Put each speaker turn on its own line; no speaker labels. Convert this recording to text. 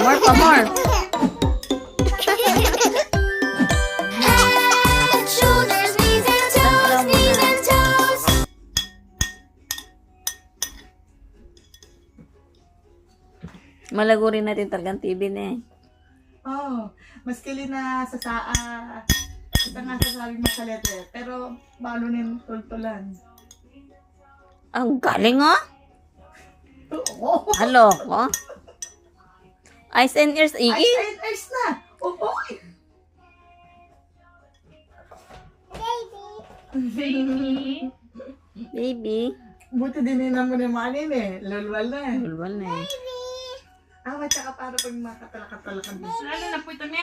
More pa, more.
Head, shoulders, knees and toes, knees and toes.
Malago rin natin talagang TV na eh.
Oh, maskili na sa saa. Ito nga sasabing masalete. Pero, balo nin tultulan.
Ang galing oh.
Oo.
Halo ko. Eyes and ears, Iggy.
Ice na. Oo.
Baby.
Buti din mo ni Manin eh. Lulwal na eh.
Bulbal na eh.
Ah, tsaka para pag makatala-katala ka.
Lalo na po ito na